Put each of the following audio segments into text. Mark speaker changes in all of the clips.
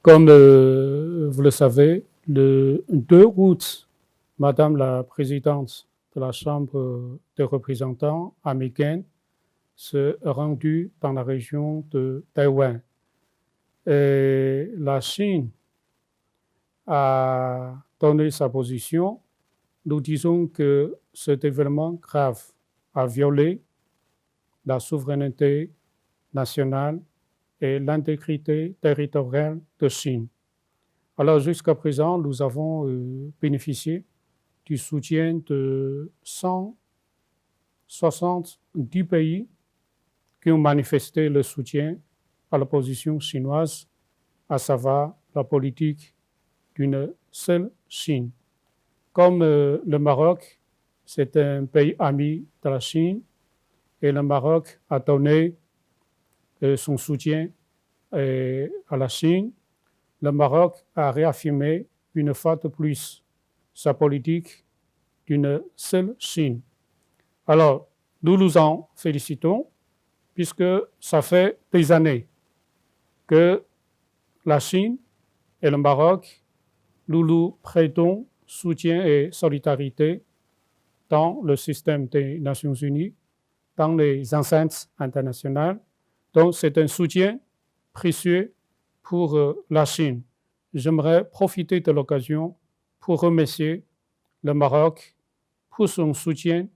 Speaker 1: Comme vous le savez, le 2 août, Madame la Présidente de la Chambre des représentants américaine s'est rendue dans la région de Taïwan. Et la Chine a donné sa position. Nous disons que cet événement grave a violé la souveraineté nationale et l'intégrité territoriale de Chine. Alors jusqu'à présent, nous avons bénéficié du soutien de 170 pays qui ont manifesté le soutien à la position chinoise, à savoir la politique d'une seule Chine. Comme le Maroc, c'est un pays ami de la Chine, et le Maroc a donné son soutien à la Chine, le Maroc a réaffirmé une fois de plus sa politique d'une seule Chine. Alors, nous nous en félicitons, puisque ça fait des années que la Chine et le Maroc, nous prêtons soutien et solidarité dans le système des Nations Unies, dans les enceintes internationales. Donc, c'est un soutien précieux pour la Chine. J'aimerais profiter de l'occasion pour remercier le Maroc pour son soutien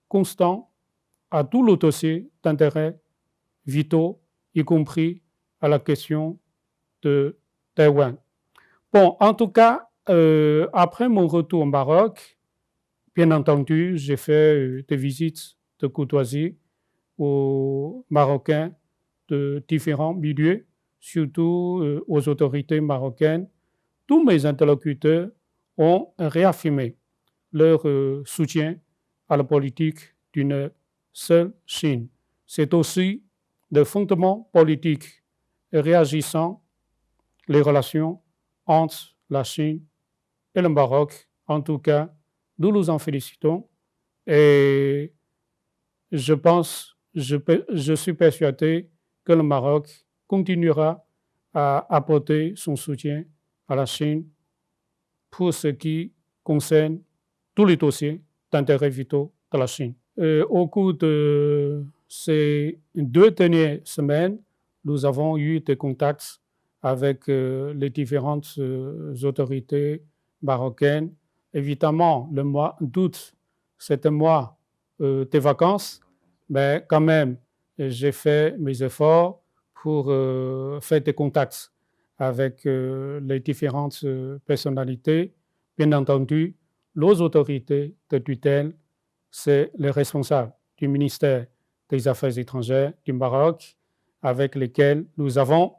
Speaker 1: constant à tous les dossiers d'intérêt vitaux, y compris à la question de Taïwan. Bon, en tout cas, après mon retour au Maroc, bien entendu, j'ai fait des visites de courtoisie aux Marocains de différents milieux, surtout aux autorités marocaines. Tous mes interlocuteurs ont réaffirmé leur soutien à la politique d'une seule Chine. C'est aussi le fondement politique réagissant les relations entre la Chine et le Maroc. En tout cas, nous nous en félicitons et je suis persuadé que le Maroc continuera à apporter son soutien à la Chine pour ce qui concerne tous les dossiers d'intérêt vitaux de la Chine. Au cours de ces 2 dernières semaines, nous avons eu des contacts avec les différentes autorités marocaines. Évidemment, le mois d'août, c'est un mois des vacances, mais quand même, j'ai fait mes efforts pour faire des contacts avec les différentes personnalités. Bien entendu, les autorités de tutelle, c'est les responsables du ministère des Affaires étrangères du Maroc, avec lesquels nous avons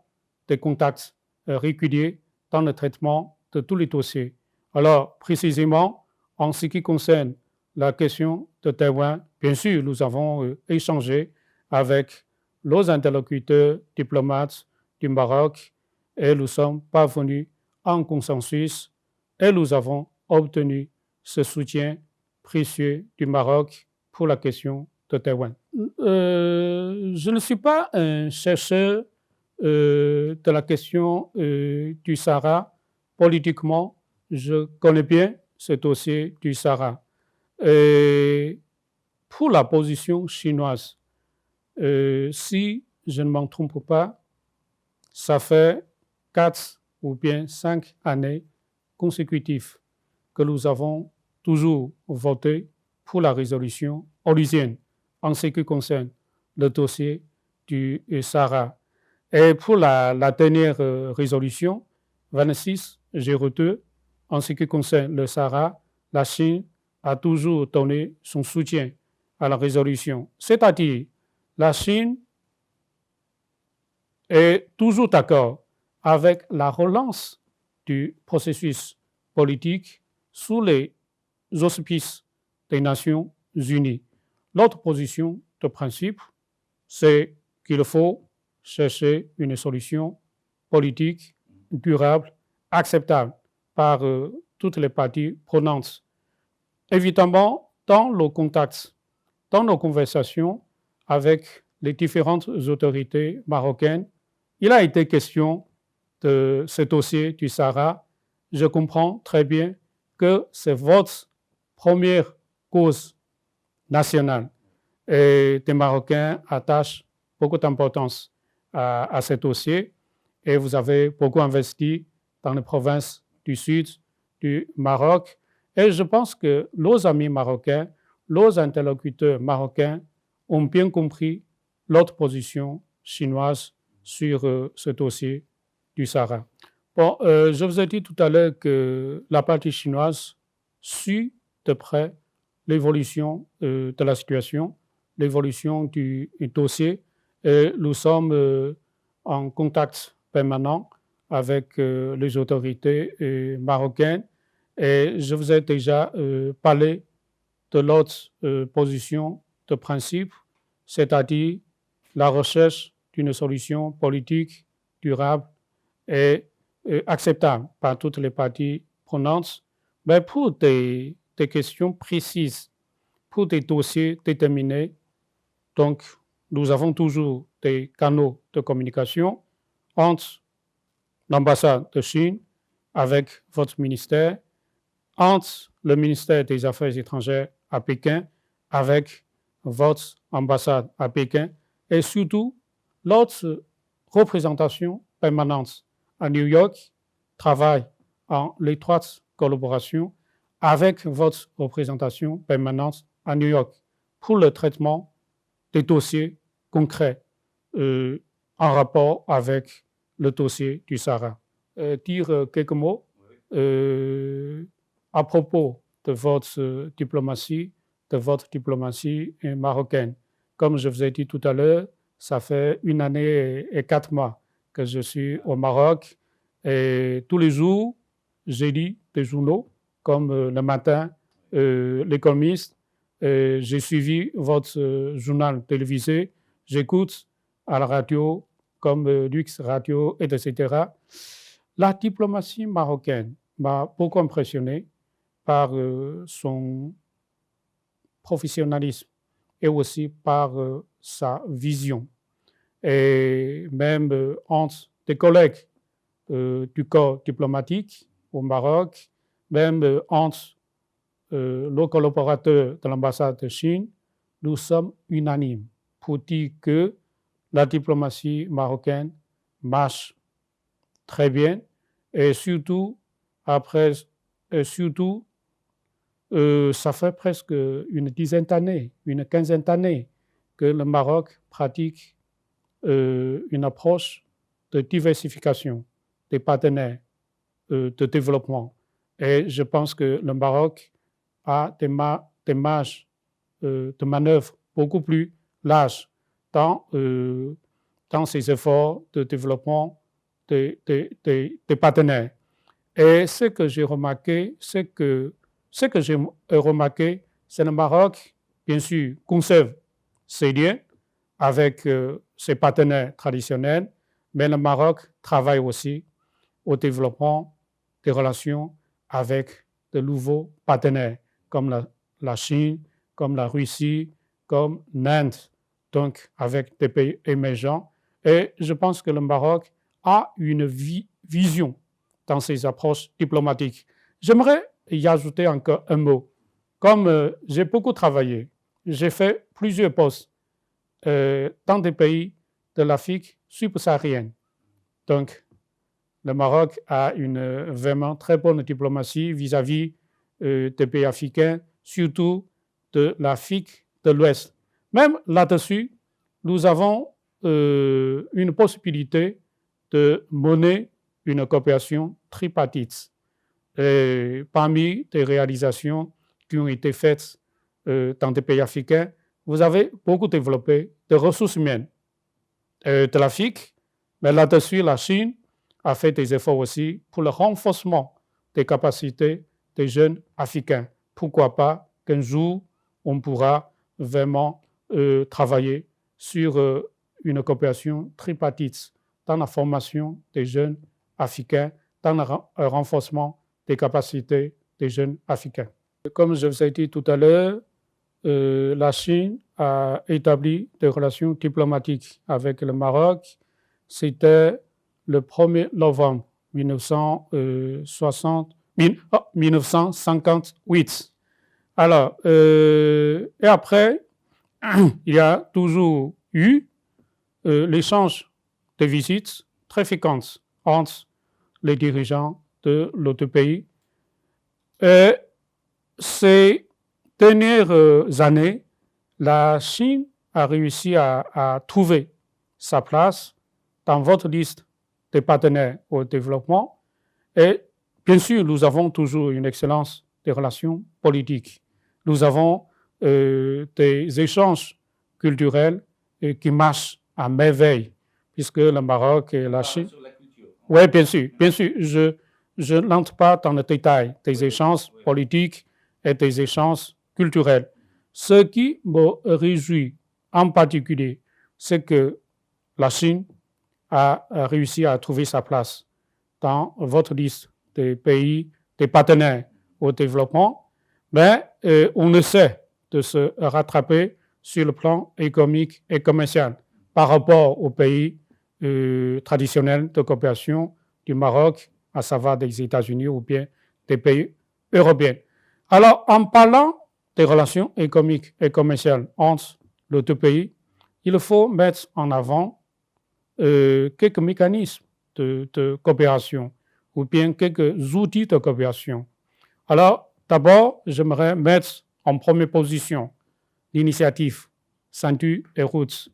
Speaker 1: des contacts réguliers dans le traitement de tous les dossiers. Alors, précisément, en ce qui concerne la question de Taïwan, bien sûr, nous avons échangé avec nos interlocuteurs diplomates du Maroc et nous sommes parvenus à un consensus et nous avons obtenu ce soutien précieux du Maroc pour la question de Taïwan. Je ne suis pas un chercheur de la question du Sahara. Politiquement, je connais bien ce dossier du Sahara. Et pour la position chinoise, si je ne m'en trompe pas, ça fait 4 ou bien 5 années consécutives que nous avons toujours voté pour la résolution onusienne en ce qui concerne le dossier du Sahara. Et pour la dernière résolution, 2602, en ce qui concerne le Sahara, la Chine a toujours donné son soutien à la résolution. C'est-à-dire, la Chine est toujours d'accord avec la relance du processus politique sous les auspices des Nations Unies. Notre position de principe, c'est qu'il faut chercher une solution politique durable, acceptable par toutes les parties prenantes. Évidemment, dans nos contacts, dans nos conversations avec les différentes autorités marocaines, il a été question de ce dossier du Sahara, je comprends très bien que c'est votre première cause nationale et les Marocains attachent beaucoup d'importance à ce dossier et vous avez beaucoup investi dans les provinces du sud du Maroc. Et je pense que nos amis marocains, nos interlocuteurs marocains ont bien compris l'autre position chinoise sur ce dossier du Sahara. Bon, je vous ai dit tout à l'heure que la partie chinoise suit de près l'évolution de la situation, l'évolution du dossier. Et nous sommes en contact permanent avec les autorités marocaines. Et je vous ai déjà parlé de l'autre position de principe, c'est-à-dire la recherche d'une solution politique durable et acceptable par toutes les parties prenantes, mais pour des questions précises, pour des dossiers déterminés. Donc, nous avons toujours des canaux de communication entre l'ambassade de Chine avec votre ministère, entre le ministère des Affaires étrangères à Pékin avec votre ambassade à Pékin et surtout l'autre représentation permanente à New York travaille en étroite collaboration avec votre représentation permanente à New York pour le traitement des dossiers concrets en rapport avec le dossier du Sahara. Dire quelques mots à propos de votre diplomatie marocaine. Comme je vous ai dit tout à l'heure, ça fait 1 année et 4 mois que je suis au Maroc et tous les jours, j'ai lu des journaux comme le matin, l'Économiste. J'ai suivi votre journal télévisé, j'écoute à la radio comme Lux Radio, etc. La diplomatie marocaine m'a beaucoup impressionné par son professionnalisme et aussi par sa vision. Et même entre des collègues du corps diplomatique au Maroc, même entre nos collaborateurs de l'ambassade de Chine, nous sommes unanimes pour dire que la diplomatie marocaine marche très bien et surtout, ça fait presque une dizaine d'années, une quinzaine d'années que le Maroc pratique une approche de diversification des partenaires de développement. Et je pense que le Maroc a des marges de manœuvre beaucoup plus larges dans ses efforts de développement des partenaires. Et ce que j'ai remarqué, c'est que le Maroc, bien sûr, conserve ses liens avec ses partenaires traditionnels, mais le Maroc travaille aussi au développement des relations avec de nouveaux partenaires, comme la Chine, comme la Russie, comme l'Inde, donc avec des pays émergents. Et je pense que le Maroc a une vision dans ses approches diplomatiques. J'aimerais y ajouter encore un mot. Comme j'ai beaucoup travaillé, j'ai fait plusieurs postes dans des pays de l'Afrique subsaharienne. Donc, le Maroc a une vraiment très bonne diplomatie vis-à-vis des pays africains, surtout de l'Afrique de l'Ouest. Même là-dessus, nous avons une possibilité de mener une coopération tripartite. Et parmi les réalisations qui ont été faites dans des pays africains, vous avez beaucoup développé des ressources humaines de l'Afrique, mais là-dessus, la Chine a fait des efforts aussi pour le renforcement des capacités des jeunes Africains. Pourquoi pas qu'un jour, on pourra vraiment travailler sur une coopération tripartite dans la formation des jeunes Africains, dans le renforcement des capacités des jeunes Africains. Comme je vous ai dit tout à l'heure, la Chine a établi des relations diplomatiques avec le Maroc. C'était le 1er novembre 1958. Alors, et après, il y a toujours eu l'échange de visites très fréquentes entre les dirigeants de l'autre pays. Et ces dernières années, la Chine a réussi à trouver sa place dans votre liste des partenaires au développement. Et bien sûr, nous avons toujours une excellence des relations politiques. Nous avons des échanges culturels qui marchent à merveille, puisque le Maroc et la Chine... Oui, bien sûr, je n'entre pas dans le détail des échanges politiques et des échanges culturels. Ce qui me réjouit en particulier, c'est que la Chine a réussi à trouver sa place dans votre liste des pays, des partenaires au développement, mais on essaie de se rattraper sur le plan économique et commercial par rapport aux pays traditionnels de coopération du Maroc, à savoir des États-Unis ou bien des pays européens. Alors, en parlant des relations économiques et commerciales entre les deux pays, il faut mettre en avant quelques mécanismes de coopération ou bien quelques outils de coopération. Alors, d'abord, j'aimerais mettre en première position l'initiative Ceinture et Routes.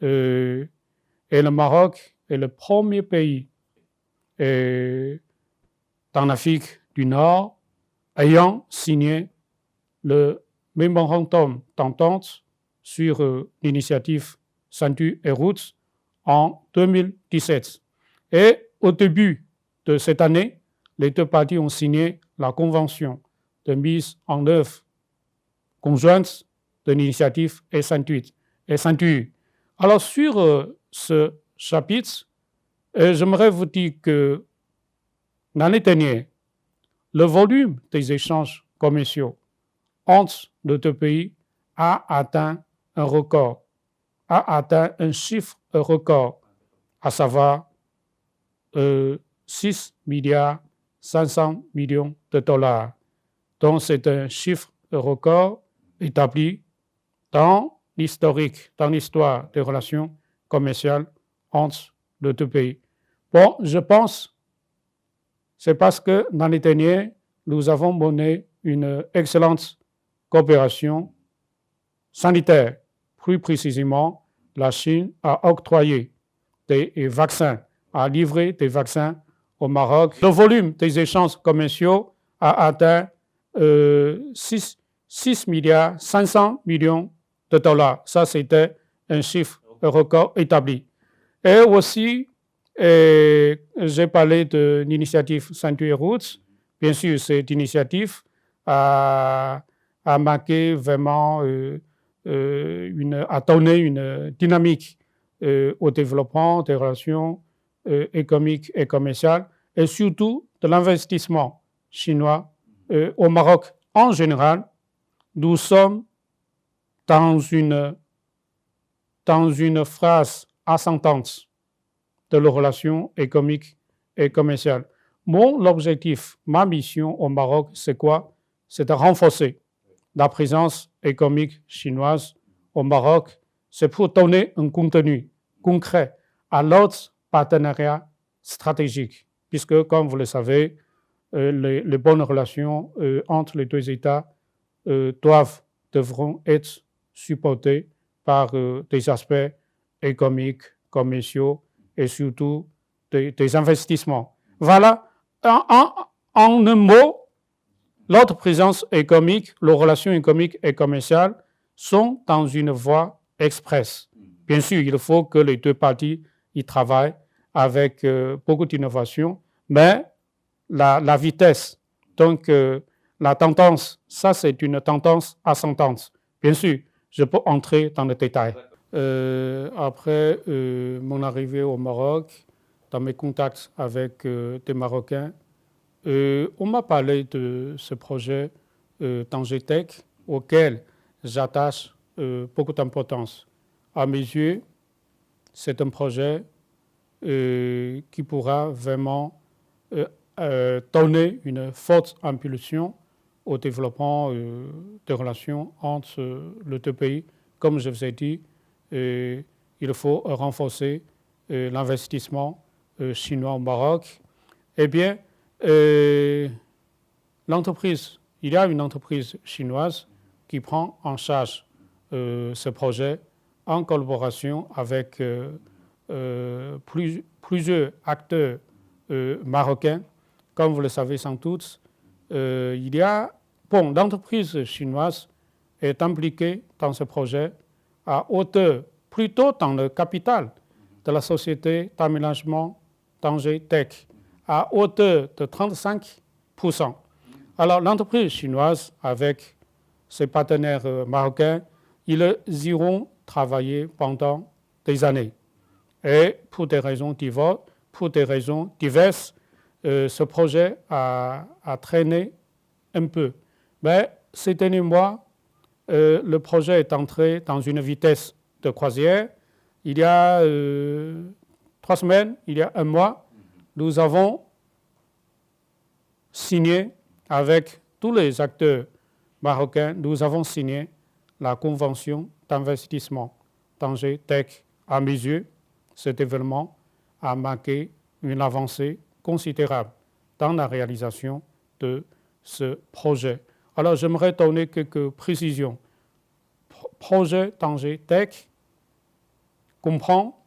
Speaker 1: Et le Maroc est le premier pays dans l'Afrique du Nord ayant signé le mémorandum d'entente sur l'initiative Ceinture et Routes en 2017. Et au début de cette année, les deux parties ont signé la convention de mise en œuvre conjointe de l'initiative et Ceinture. Alors, sur ce chapitre, j'aimerais vous dire que l'année dernière, le volume des échanges commerciaux entre les deux pays a atteint un record, a atteint un chiffre record, à savoir 6 milliards 500 millions de dollars. Donc, c'est un chiffre record établi dans l'historique, dans l'histoire des relations commerciales entre les deux pays. Bon, je pense c'est parce que l'année dernière, nous avons mené une excellente coopération sanitaire. Plus précisément, la Chine a octroyé des vaccins, a livré des vaccins au Maroc. Le volume des échanges commerciaux a atteint 6 milliards 500 millions de dollars. Ça, c'était un chiffre record établi. Et aussi, j'ai parlé de l'initiative Ceinture et Routes. Bien sûr, cette initiative a marqué vraiment, a donné une dynamique au développement des relations économiques et commerciales et surtout de l'investissement chinois au Maroc. En général, nous sommes dans une phase ascendante de leurs relations économiques et commerciales. Mon objectif, ma mission au Maroc, c'est quoi? C'est de renforcer la présence économique chinoise au Maroc. C'est pour donner un contenu concret à l'autre partenariat stratégique, puisque, comme vous le savez, les bonnes relations entre les deux États devront être supportées par des aspects économiques, commerciaux et surtout des investissements. Voilà, en un mot, l'autre présence économique, les relations économiques et commerciales sont dans une voie express. Bien sûr, il faut que les deux parties y travaillent avec beaucoup d'innovation, mais la vitesse, donc la tendance, ça c'est une tendance ascendante. Bien sûr, je peux entrer dans le détail. Après mon arrivée au Maroc, dans mes contacts avec des Marocains, on m'a parlé de ce projet Tanger Tech auquel j'attache beaucoup d'importance. À mes yeux, c'est un projet qui pourra vraiment donner une forte impulsion au développement des relations entre les deux pays. Comme je vous ai dit, il faut renforcer l'investissement chinois au Maroc. Eh bien, il y a une entreprise chinoise qui prend en charge ce projet en collaboration avec plusieurs acteurs marocains. Comme vous le savez sans doute, l'entreprise chinoise est impliquée dans ce projet à hauteur, plutôt dans le capital de la société d'aménagement Tanger Tech, à hauteur de 35%. Alors l'entreprise chinoise, avec ses partenaires marocains, ils iront travailler pendant des années. Et pour des raisons diverses, ce projet a traîné un peu. Mais ces derniers mois, le projet est entré dans une vitesse de croisière. Il y a 3 semaines, il y a un mois, nous avons signé avec tous les acteurs marocains, nous avons signé la convention d'investissement Tanger Tech. À mes yeux, cet événement a marqué une avancée considérable dans la réalisation de ce projet. Alors, j'aimerais donner quelques précisions. Projet Tanger Tech comprend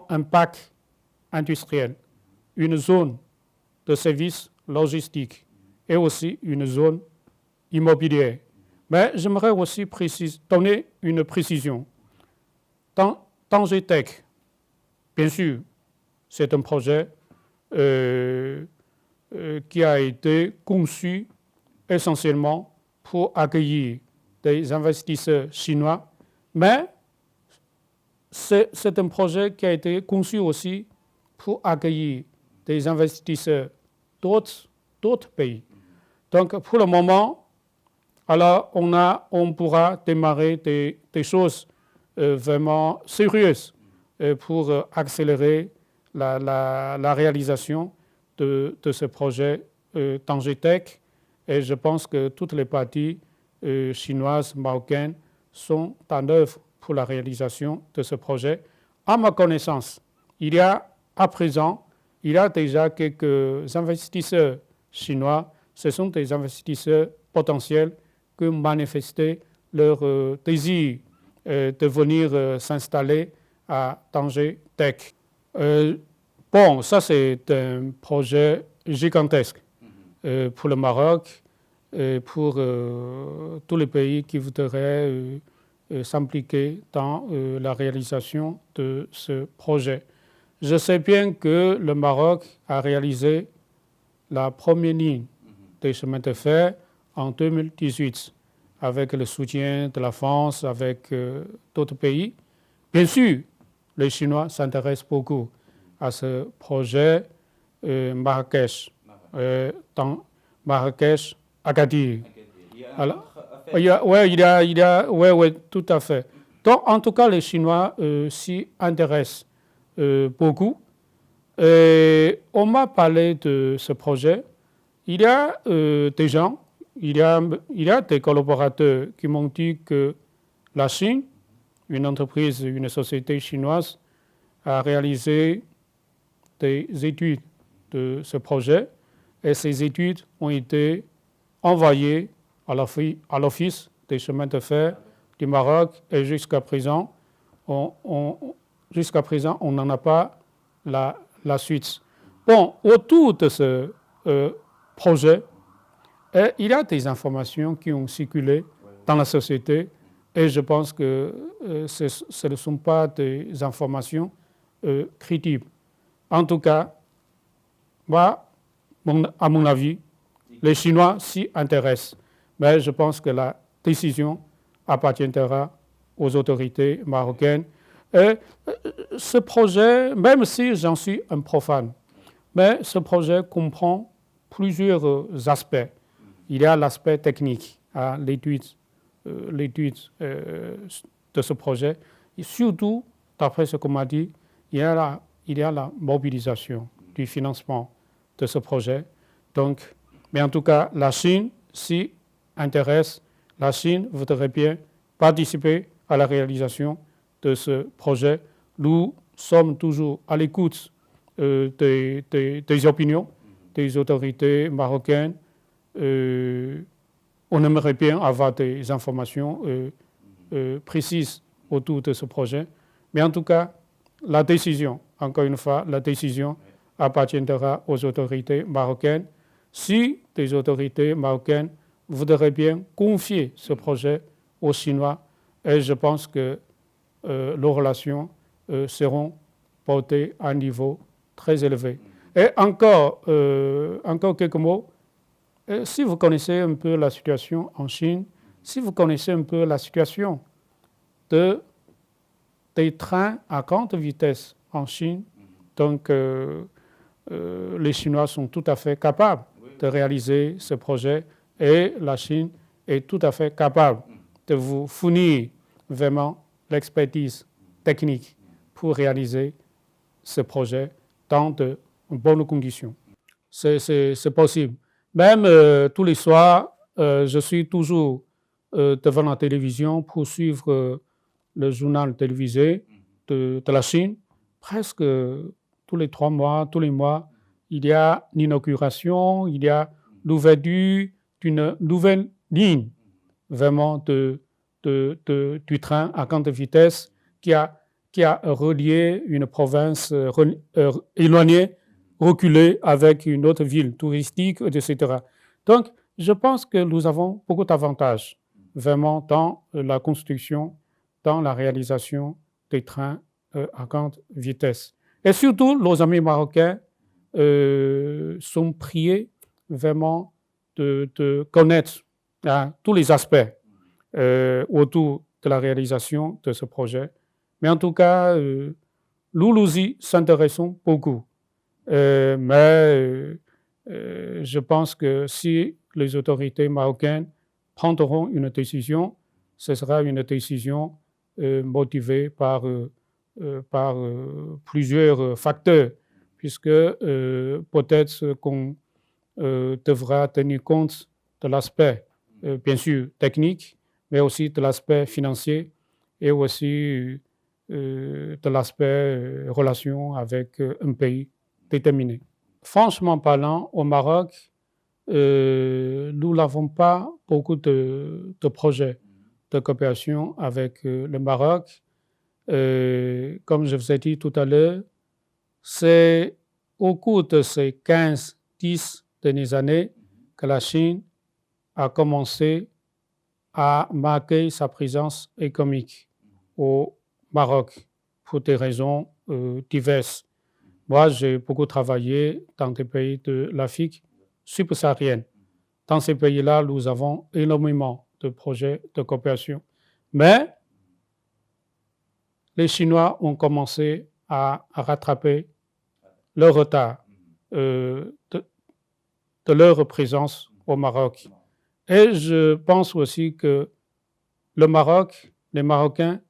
Speaker 1: un parc industriel, une zone de services logistiques et aussi une zone immobilière. Mais j'aimerais aussi donner une précision. Tanger Tech, bien sûr, c'est un projet qui a été conçu essentiellement pour accueillir des investisseurs chinois, mais c'est un projet qui a été conçu aussi pour accueillir des investisseurs d'autres pays. Donc, pour le moment, alors on pourra démarrer des choses vraiment sérieuses pour accélérer la réalisation de ce projet Tanger Tech. Et je pense que toutes les parties chinoises, marocaines sont en œuvre pour la réalisation de ce projet. À ma connaissance, il y a déjà quelques investisseurs chinois. Ce sont des investisseurs potentiels qui ont manifesté leur désir de venir s'installer à Tanger Tech. Ça c'est un projet gigantesque pour le Maroc et pour tous les pays qui voudraient s'impliquer dans la réalisation de ce projet. Je sais bien que le Maroc a réalisé la première ligne des chemins de fer en 2018 avec le soutien de la France, avec d'autres pays. Bien sûr, les Chinois s'intéressent beaucoup à ce projet Marrakech, dans Marrakech, Agadir. Oui, tout à fait. Donc, en tout cas, les Chinois s'y intéressent beaucoup. Et on m'a parlé de ce projet. Il y a des gens, il y a des collaborateurs qui m'ont dit que la Chine, une société chinoise, a réalisé des études de ce projet et ces études ont été envoyées à l'Office des chemins de fer du Maroc et jusqu'à présent, on n'en a pas la suite. Autour de ce projet, il y a des informations qui ont circulé dans la société et je pense que ce ne sont pas des informations crédibles. En tout cas, à mon avis, les Chinois s'y intéressent. Mais je pense que la décision appartiendra aux autorités marocaines. Ce projet, même si j'en suis un profane, mais ce projet comprend plusieurs aspects. Il y a l'aspect technique, l'étude de ce projet. Et surtout, d'après ce qu'on m'a dit, il y a la mobilisation du financement de ce projet. Donc, mais en tout cas, la Chine s'y intéresse. La Chine voudrait bien participer à la réalisation de ce projet. Nous sommes toujours à l'écoute des opinions des autorités marocaines. On aimerait bien avoir des informations précises autour de ce projet. Mais en tout cas, la décision, encore une fois, la décision appartiendra aux autorités marocaines. Si les autorités marocaines voudraient bien confier ce projet aux Chinois, et je pense que nos relations seront portées à un niveau très élevé. Et encore quelques mots. Si vous connaissez un peu la situation en Chine, si vous connaissez un peu la situation des trains à grande vitesse en Chine, donc les Chinois sont tout à fait capables de réaliser ce projet et la Chine est tout à fait capable de vous fournir vraiment l'expertise technique pour réaliser ce projet dans de bonnes conditions. C'est possible. Même tous les soirs, je suis toujours devant la télévision pour suivre le journal télévisé de la Chine. Presque tous les 3 mois, tous les mois, il y a l'inauguration, il y a l'ouverture d'une nouvelle ligne vraiment du train à grande vitesse qui a relié une province éloignée, reculée avec une autre ville touristique, etc. Donc, je pense que nous avons beaucoup d'avantages vraiment dans la construction, dans la réalisation des trains à grande vitesse. Et surtout, nos amis marocains sont priés vraiment de connaître tous les aspects autour de la réalisation de ce projet. Mais en tout cas, nous y s'intéressons beaucoup. Mais je pense que si les autorités marocaines prendront une décision, ce sera une décision motivée par plusieurs facteurs, puisque peut-être qu'on devra tenir compte de l'aspect, bien sûr, technique, mais aussi de l'aspect financier et aussi de l'aspect relation avec un pays déterminé. Franchement parlant, au Maroc, nous n'avons pas beaucoup de projets de coopération avec le Maroc. Comme je vous ai dit tout à l'heure, c'est au cours de ces 15-10 dernières années que la Chine a commencé à marquer sa présence économique au Maroc pour des raisons diverses. Moi, j'ai beaucoup travaillé dans des pays de l'Afrique subsaharienne. Dans ces pays-là, nous avons énormément de projets de coopération. Mais les Chinois ont commencé à rattraper le retard de leur présence au Maroc. Et je pense aussi que le Maroc, les Marocains,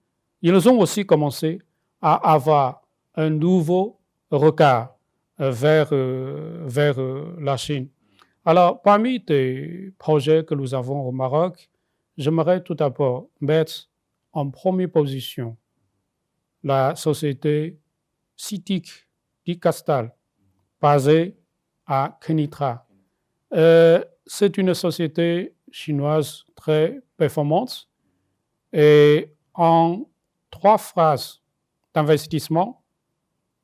Speaker 1: ils ont aussi commencé à avoir un nouveau regard vers la Chine. Alors, parmi les projets que nous avons au Maroc, j'aimerais tout d'abord mettre en première position la société CITIC d'Icastal, basée à Kenitra. C'est une société chinoise très performante et en 3 phases d'investissement,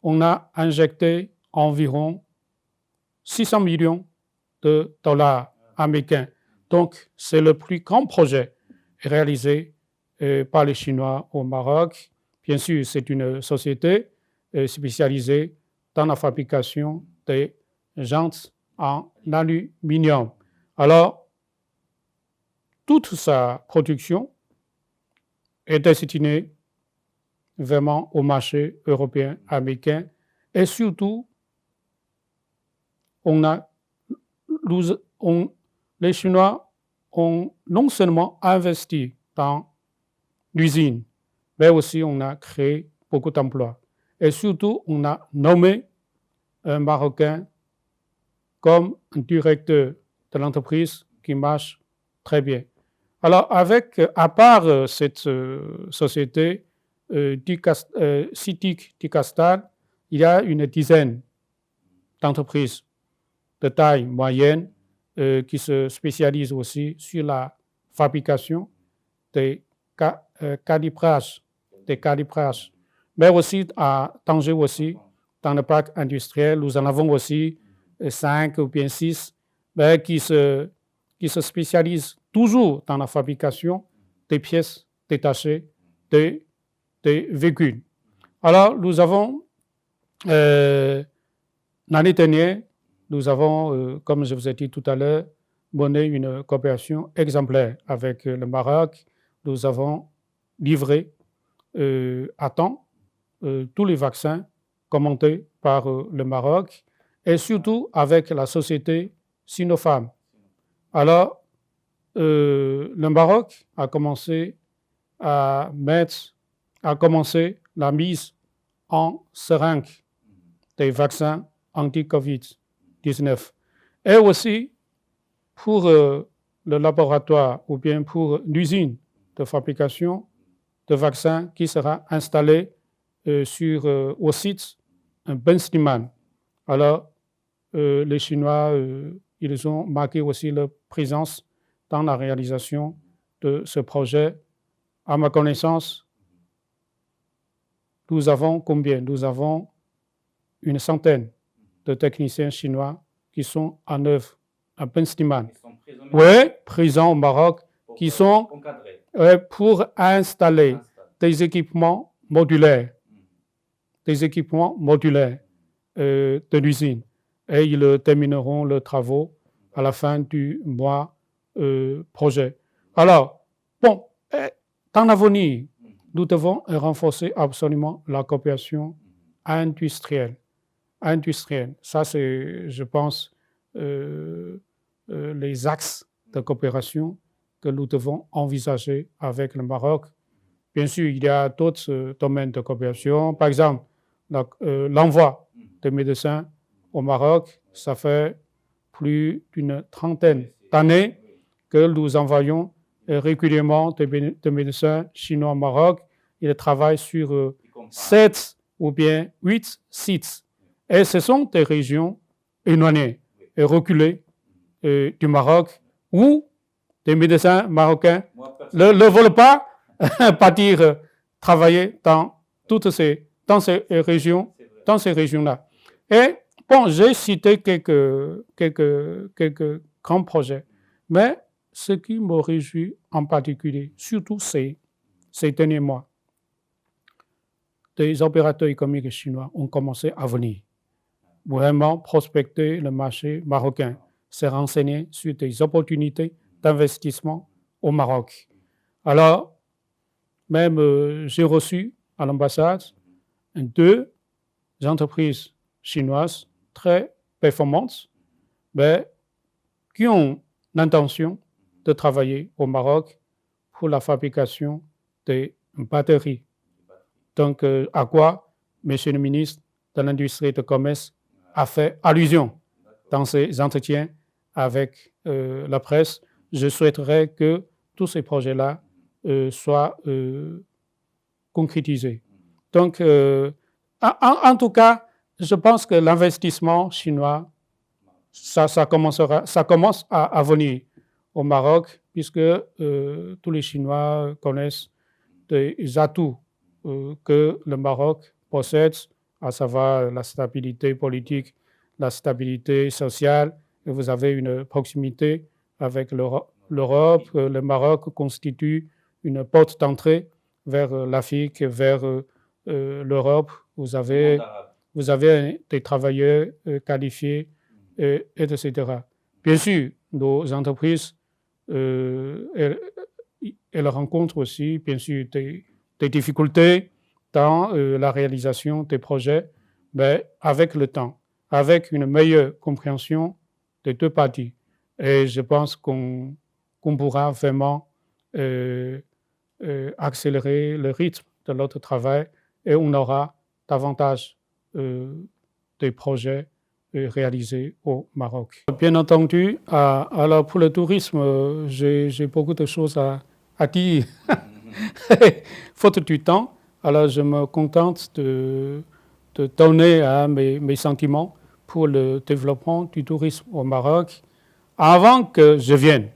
Speaker 1: on a injecté environ 600 millions de dollars américains. Donc, c'est le plus grand projet réalisé par les Chinois au Maroc. Bien sûr, c'est une société spécialisée dans la fabrication des jantes en aluminium. Alors, toute sa production est destinée vraiment au marché européen, américain, et surtout, les Chinois ont non seulement investi dans l'usine, mais aussi on a créé beaucoup d'emplois. Et surtout, on a nommé un Marocain comme un directeur de l'entreprise qui marche très bien. Alors, à part cette société, CITIC Ticastal, il y a une dizaine d'entreprises de taille moyenne qui se spécialisent aussi sur la fabrication des calibrages, mais aussi à Tanger aussi, dans le parc industriel, nous en avons aussi 5 ou bien 6 qui se spécialisent toujours dans la fabrication des pièces détachées des véhicules. Alors, nous avons, l'année dernière, nous avons, comme je vous ai dit tout à l'heure, mené une coopération exemplaire avec le Maroc. Nous avons livré à temps tous les vaccins commandés par le Maroc et surtout avec la société Sinopharm. Alors, le Maroc a commencé la mise en seringue des vaccins anti-Covid-19. Et aussi, pour le laboratoire ou bien pour l'usine de fabrication de vaccins qui sera installée au site Ben Slimane. Alors, les Chinois, ils ont marqué aussi leur présence dans la réalisation de ce projet. À ma connaissance, nous avons combien? Nous avons une centaine de techniciens chinois qui sont en œuvre à Ben Slimane. Oui, présents au Maroc, qui sont pour installer des équipements modulaires, de l'usine. Et ils termineront leurs travaux à la fin du mois projet. Alors, bon, dans l'avenir, nous devons renforcer absolument la coopération industrielle. Ça, c'est, je pense, les axes de coopération que nous devons envisager avec le Maroc. Bien sûr, il y a d'autres domaines de coopération. Par exemple, l'envoi de médecins au Maroc, ça fait plus d'une trentaine d'années que nous envoyons régulièrement des médecins chinois au Maroc. Ils travaillent sur 7 ou bien 8 sites. Et ce sont des régions éloignées et reculées du Maroc où des médecins marocains ne veulent pas partir travailler dans ces régions-là. Et bon, j'ai cité quelques grands projets, mais ce qui me réjouit en particulier, surtout ces derniers mois, des opérateurs économiques chinois ont commencé à venir vraiment prospecter le marché marocain, se renseigner sur des opportunités d'investissement au Maroc. Alors, même j'ai reçu à l'ambassade 2 entreprises chinoises très performantes, mais qui ont l'intention de travailler au Maroc pour la fabrication des batteries. Donc, à quoi M. le ministre de l'Industrie et du Commerce a fait allusion dans ses entretiens avec la presse. Je souhaiterais que tous ces projets-là soient concrétisés. Donc, en tout cas, je pense que l'investissement chinois, ça commence à venir au Maroc, puisque tous les Chinois connaissent des atouts que le Maroc possède, à savoir la stabilité politique, la stabilité sociale. Et vous avez une proximité avec l'Europe. Le Maroc constitue une porte d'entrée vers l'Afrique, vers l'Europe. Vous avez des travailleurs qualifiés, etc. Bien sûr, nos entreprises, elles rencontrent aussi, bien sûr, des difficultés dans la réalisation des projets, mais avec le temps, avec une meilleure compréhension des 2 parties. Et je pense qu'on pourra vraiment accélérer le rythme de notre travail et on aura davantage des projets réalisés au Maroc. Bien entendu, alors pour le tourisme, j'ai beaucoup de choses à dire. Faute du temps, alors je me contente de donner mes sentiments pour le développement du tourisme au Maroc. Avant que je vienne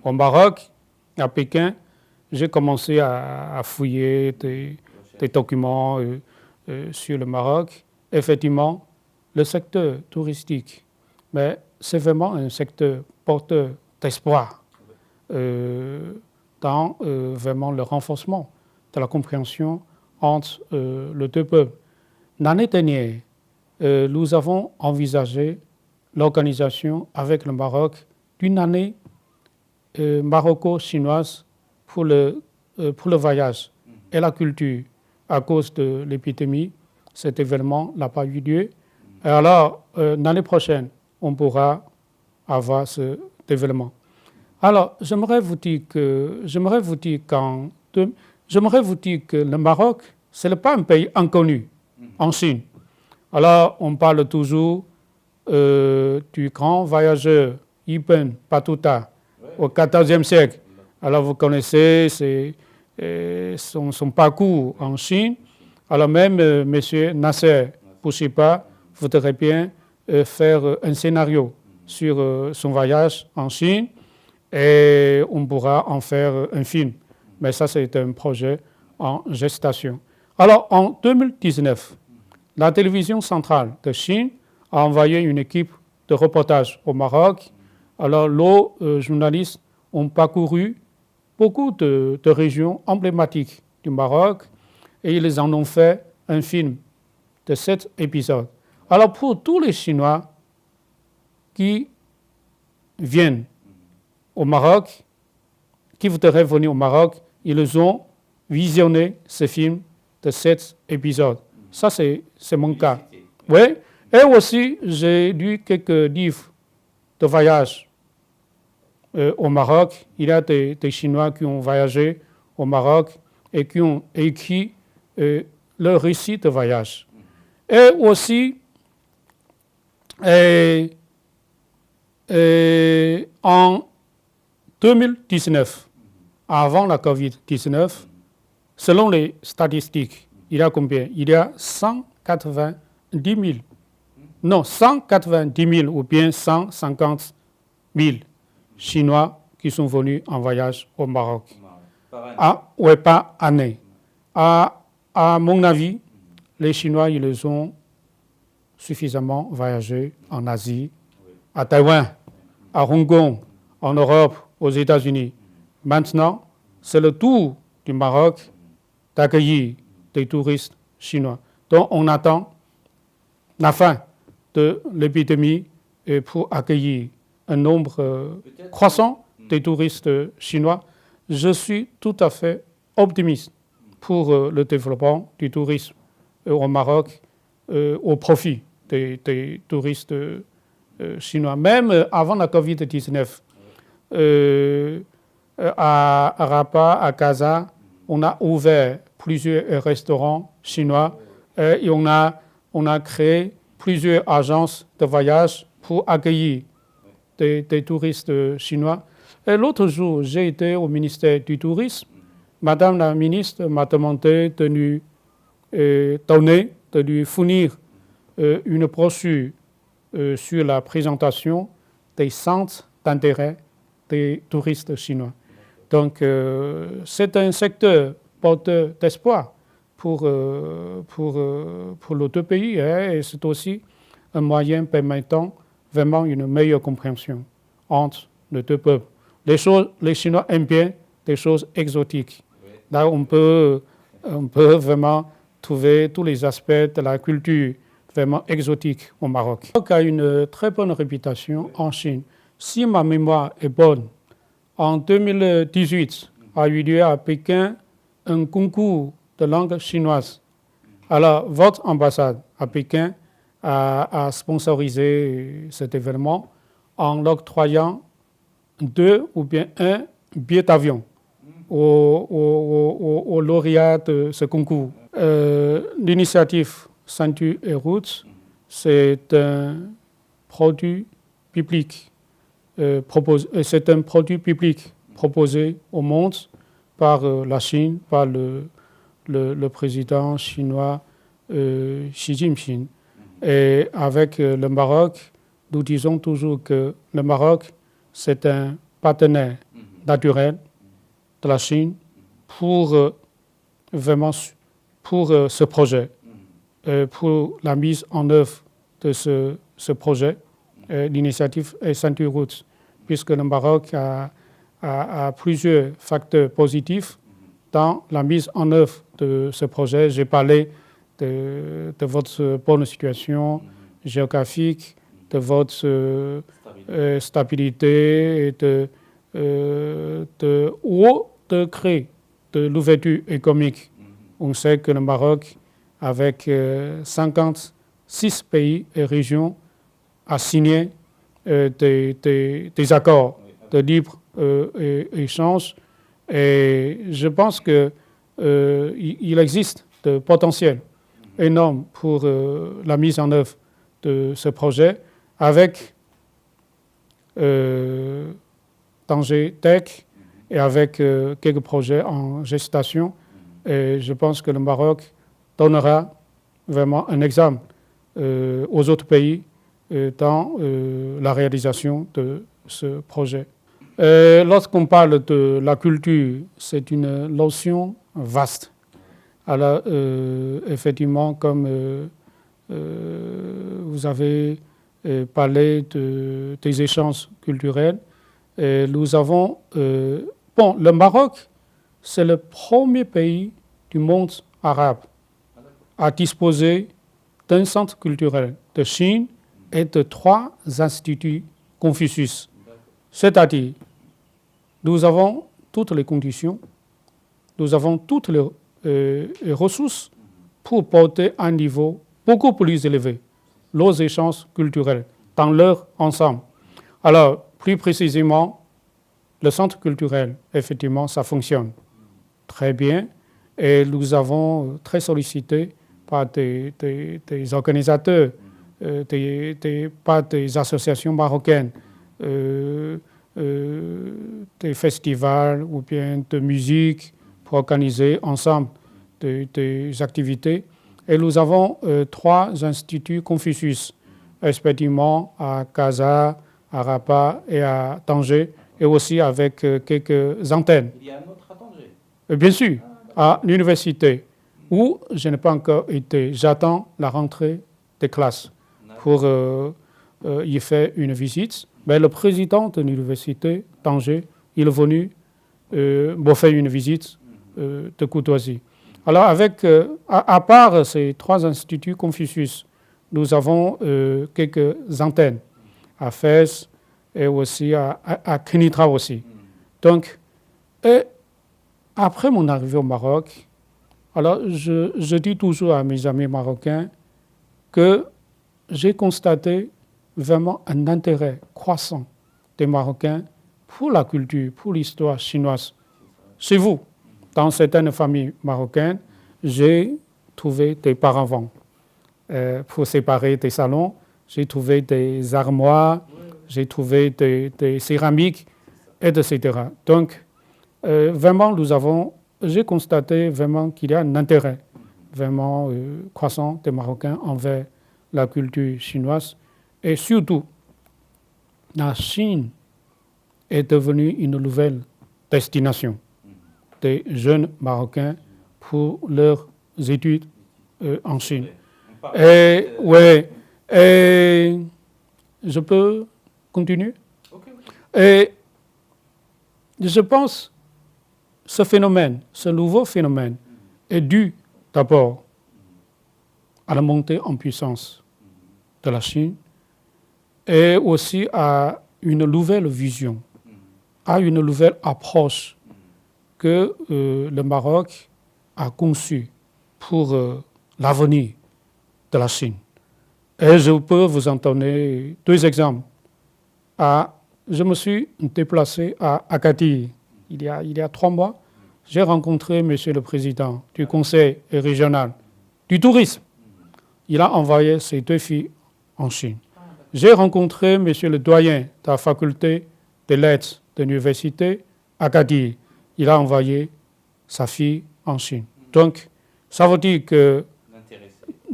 Speaker 1: au Maroc, à Pékin, j'ai commencé à fouiller des documents sur le Maroc. Effectivement, le secteur touristique, mais c'est vraiment un secteur porteur d'espoir dans vraiment le renforcement de la compréhension entre les deux peuples. L'année dernière, nous avons envisagé l'organisation avec le Maroc d'une année maroco-chinoise pour le voyage et la culture. À cause de l'épidémie, cet événement n'a pas eu lieu. Et alors, l'année prochaine, on pourra avoir cet événement. Alors, j'aimerais vous dire que le Maroc, ce n'est pas un pays inconnu en Chine. Alors, on parle toujours du grand voyageur Ibn Battuta au XIVe siècle. Alors, vous connaissez son parcours en Chine. Alors, même M. Nasser Bourguiba voudrait bien faire un scénario sur son voyage en Chine et on pourra en faire un film. Mais ça, c'est un projet en gestation. Alors, en 2019, la télévision centrale de Chine a envoyé une équipe de reportage au Maroc. Alors, les journalistes ont parcouru beaucoup de régions emblématiques du Maroc et ils en ont fait un film de 7 épisodes. Alors, pour tous les Chinois qui viennent au Maroc, qui voudraient venir au Maroc, ils ont visionné ce film de 7 épisodes. Ça, c'est mon cas. Oui. Et aussi, j'ai lu quelques livres de voyage au Maroc. Il y a des Chinois qui ont voyagé au Maroc et qui ont écrit leur récit de voyage. Et aussi, en 2019, avant la COVID-19, selon les statistiques, il y a combien? Il y a 190 000 ou bien 150 000 Chinois qui sont venus en voyage au Maroc. Oui, par année. À mon avis, les Chinois, ils ont suffisamment voyagé en Asie, à Taïwan, à Hong Kong, en Europe, aux États-Unis. Maintenant, c'est le tour du Maroc d'accueillir des touristes chinois. Donc, on attend la fin de l'épidémie pour accueillir un nombre croissant des touristes chinois. Je suis tout à fait optimiste pour le développement du tourisme au Maroc au profit des touristes chinois. Même avant la COVID-19, à Rabat, à Casa, on a ouvert plusieurs restaurants chinois et on a créé plusieurs agences de voyage pour accueillir des touristes chinois. Et l'autre jour, j'ai été au ministère du Tourisme. Madame la ministre m'a demandé de lui fournir une brochure sur la présentation des centres d'intérêt des touristes chinois. Donc, c'est un secteur porteur d'espoir pour les deux pays et c'est aussi un moyen permettant vraiment une meilleure compréhension entre les deux peuples. Les Chinois aiment bien des choses exotiques. Là, on peut vraiment trouver tous les aspects de la culture vraiment exotique au Maroc. Le Maroc a une très bonne réputation en Chine. Si ma mémoire est bonne, en 2018 a eu lieu à Pékin un concours de langue chinoise. Alors, votre ambassade à Pékin a sponsorisé cet événement en octroyant 2 ou bien 1 billet d'avion au lauréat de ce concours. L'initiative Ceinture et Routes, c'est un produit public c'est un produit public proposé au monde par la Chine, par le président chinois Xi Jinping. Et avec le Maroc, nous disons toujours que le Maroc, c'est un partenaire naturel de la Chine pour vraiment pour ce projet, pour la mise en œuvre de ce projet. L'initiative est Ceinture Routes, puisque le Maroc a plusieurs facteurs positifs dans la mise en œuvre de ce projet. J'ai parlé de votre bonne situation géographique, de votre stabilité et de haut degré de l'ouverture économique. On sait que le Maroc, avec 56 pays et régions, a signé des accords de libre échange, et je pense qu'il existe de potentiel énorme pour la mise en œuvre de ce projet avec Tanger Tech et avec quelques projets en gestation. Et je pense que le Maroc donnera vraiment un exemple aux autres pays dans la réalisation de ce projet. Lorsqu'on parle de la culture, c'est une notion vaste. Alors, effectivement, comme vous avez parlé des échanges culturels, nous avons... le Maroc, c'est le premier pays du monde arabe à disposer d'un centre culturel de Chine et de 3 instituts Confucius. C'est-à-dire, nous avons toutes les conditions, nous avons toutes les ressources pour porter un niveau beaucoup plus élevé nos échanges culturels dans leur ensemble. Alors, plus précisément, le centre culturel, effectivement, ça fonctionne très bien et nous avons très sollicité par des organisateurs, par des associations marocaines, des festivals ou bien de musique pour organiser ensemble des activités. Et nous avons 3 instituts Confucius, respectivement à Casa, à Rabat et à Tanger, et aussi avec quelques antennes.
Speaker 2: Il y a un autre à Tanger?
Speaker 1: Bien sûr, à l'université, où je n'ai pas encore été. J'attends la rentrée des classes pour y faire une visite. Mais le président de l'université Tanger, il est venu me faire une visite de courtoisie. Alors, à part ces 3 instituts Confucius, nous avons quelques antennes à Fès et aussi à Kenitra aussi. Donc, après mon arrivée au Maroc, alors je dis toujours à mes amis marocains que j'ai constaté vraiment un intérêt croissant des Marocains pour la culture, pour l'histoire chinoise. Chez vous, dans certaines familles marocaines, j'ai trouvé des paravents pour séparer des salons, j'ai trouvé des armoires, j'ai trouvé des céramiques, etc. Donc, vraiment, j'ai constaté vraiment qu'il y a un intérêt vraiment croissant des Marocains envers la culture chinoise. Et surtout, la Chine est devenue une nouvelle destination des jeunes Marocains pour leurs études en Chine. Et je peux continuer? Et je pense ce phénomène, ce nouveau phénomène, est dû d'abord à la montée en puissance de la Chine et aussi à une nouvelle vision, à une nouvelle approche que le Maroc a conçue pour l'avenir de la Chine. Et je peux vous en donner 2 exemples. Je me suis déplacé à Agadir il y a 3 mois. J'ai rencontré M. le Président du Conseil régional du tourisme. il a envoyé ses 2 filles en Chine. J'ai rencontré monsieur le doyen de la faculté des lettres de l'université Agadir. Il a envoyé sa fille en Chine. Donc, ça veut dire que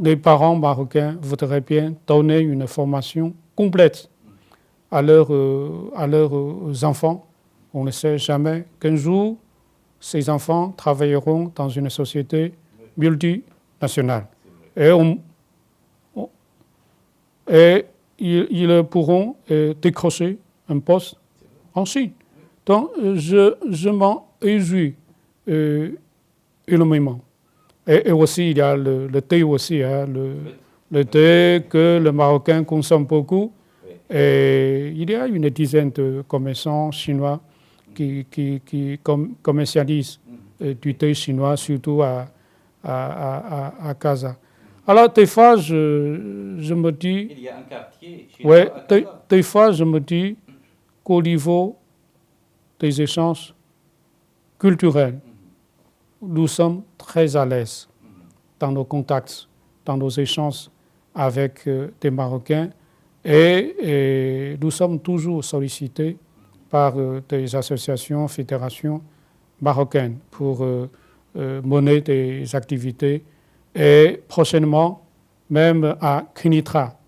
Speaker 1: les parents marocains voudraient bien donner une formation complète à leurs enfants. On ne sait jamais qu'un jour, ces enfants travailleront dans une société multinationale. Et ils pourront décrocher un poste en Chine. Donc, je m'en réjouis énormément. Et aussi, il y a le thé aussi, hein, le thé que le Marocain consomme beaucoup. Et il y a une dizaine de commerçants chinois qui commercialisent du thé chinois, surtout à Casa. Alors, des fois, je me dis...
Speaker 2: Il y a un quartier
Speaker 1: Oui,
Speaker 2: chinois à Casa.
Speaker 1: des fois, je me dis qu'au niveau des échanges culturels, nous sommes très à l'aise dans nos contacts, dans nos échanges avec des Marocains et nous sommes toujours sollicités par des associations, fédérations marocaines pour mener des activités et prochainement, même à Kenitra,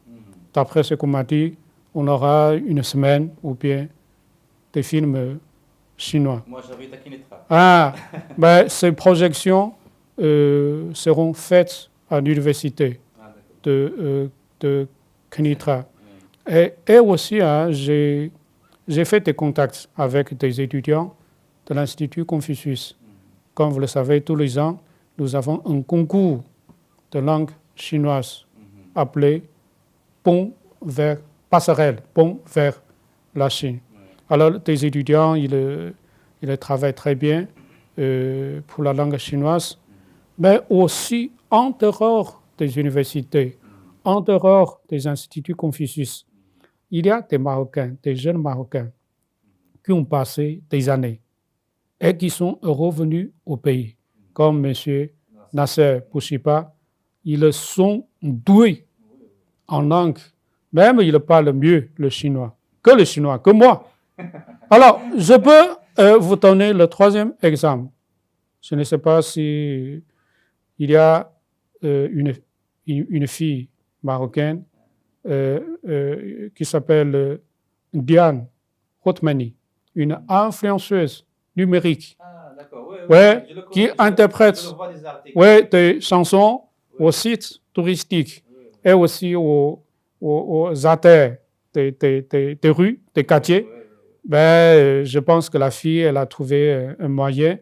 Speaker 1: d'après ce qu'on m'a dit, on aura une semaine ou bien des films chinois.
Speaker 2: Moi, j'habite à Kenitra.
Speaker 1: Ah, ben, ces projections seront faites à l'université de Kenitra. Et aussi, hein, j'ai fait des contacts avec des étudiants de l'Institut Confucius. Comme vous le savez, tous les ans, nous avons un concours de langue chinoise appelé passerelle, pont vers la Chine. Alors, des étudiants, ils travaillent très bien pour la langue chinoise, mais aussi en dehors des universités, en dehors des instituts Confucius. Il y a des Marocains, des jeunes Marocains, qui ont passé des années et qui sont revenus au pays, comme M. Nasser Bouchiba. Ils sont doués en langue. Même ils parlent mieux le chinois, que moi. Alors, je peux vous donner le 3e exemple. Je ne sais pas si il y a une fille marocaine qui s'appelle Diane Hotmani, une influenceuse numérique, qui interprète des chansons aux sites touristiques et aussi aux artères des rues, des quartiers. Ben, je pense que la fille, elle a trouvé un moyen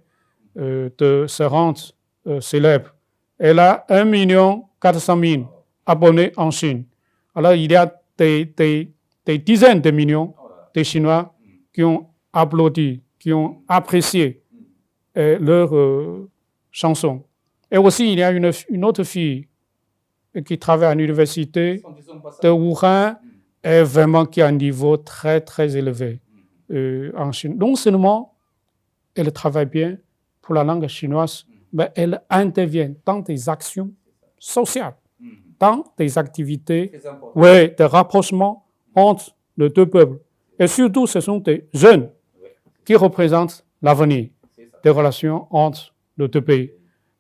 Speaker 1: de se rendre célèbre. Elle a 1,4 million abonnés en Chine. Alors, il y a des dizaines de millions de Chinois qui ont applaudi, qui ont apprécié leurs chansons. Et aussi, il y a une autre fille qui travaille à l'université de Wuhan et vraiment qui a un niveau très, très élevé en Chine. Non seulement elle travaille bien pour la langue chinoise, mais elle intervient dans des actions sociales, dans des activités de rapprochement entre les deux peuples. Et surtout, ce sont des jeunes qui représentent l'avenir des relations entre les deux pays.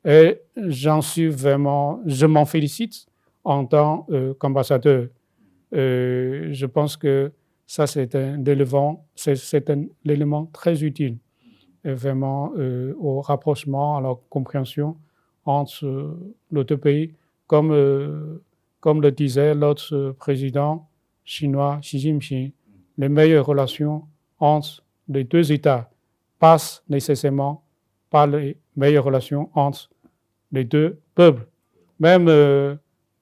Speaker 1: Et je m'en félicite en tant qu'ambassadeur. Je pense que ça, c'est un élément très utile, vraiment au rapprochement, à la compréhension entre les deux pays. Comme le disait l'autre président chinois, Xi Jinping, les meilleures relations entre les deux États passent nécessairement par les meilleures relations entre les deux peuples. Même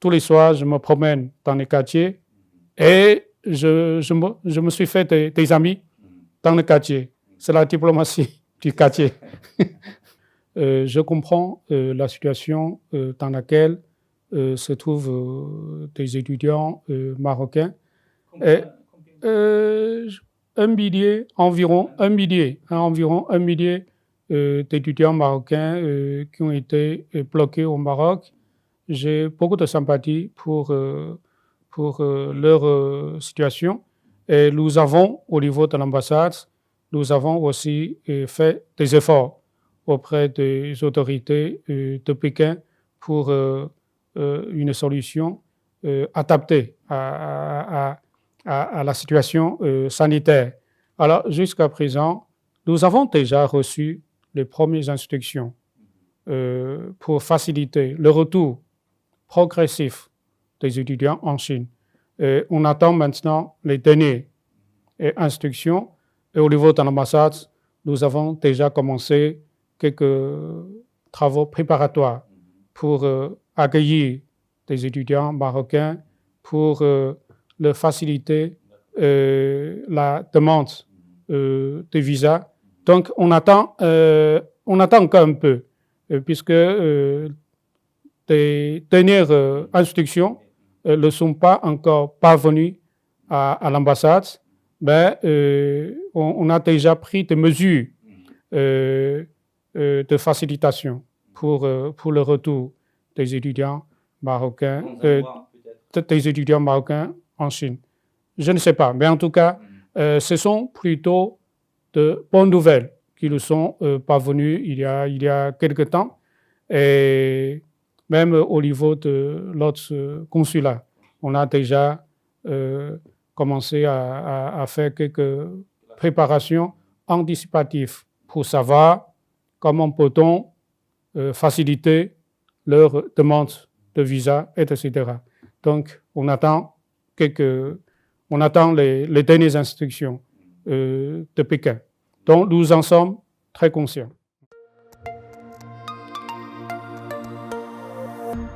Speaker 1: tous les soirs, je me promène dans les quartiers et je me suis fait des amis dans le quartier. C'est la diplomatie du quartier. Je comprends la situation dans laquelle se trouvent des étudiants marocains. Environ un millier d'étudiants marocains qui ont été bloqués au Maroc. j'ai beaucoup de sympathie pour leur situation. Et nous avons, au niveau de l'ambassade, nous avons aussi fait des efforts auprès des autorités de Pékin pour une solution adaptée à la situation sanitaire. Alors, jusqu'à présent, nous avons déjà reçu les premières instructions pour faciliter le retour progressif des étudiants en Chine. On attend maintenant les dernières instructions. Et au niveau de l'ambassade, nous avons déjà commencé quelques travaux préparatoires pour accueillir des étudiants marocains, pour leur faciliter la demande de visa. Donc, on attend encore un peu, puisque les dernières instructions ne sont pas encore parvenues à l'ambassade, mais on a déjà pris des mesures de facilitation pour le retour des étudiants marocains, des étudiants marocains en Chine. Je ne sais pas, mais en tout cas, ce sont plutôt de bonnes nouvelles qui nous sont parvenues il y a quelque temps. Et même au niveau de notre consulat, on a déjà commencé à faire quelques préparations anticipatives pour savoir comment peut-on faciliter leur demande de visa, etc. Donc, on attend les dernières instructions de Pékin. Donc, nous en sommes très conscients.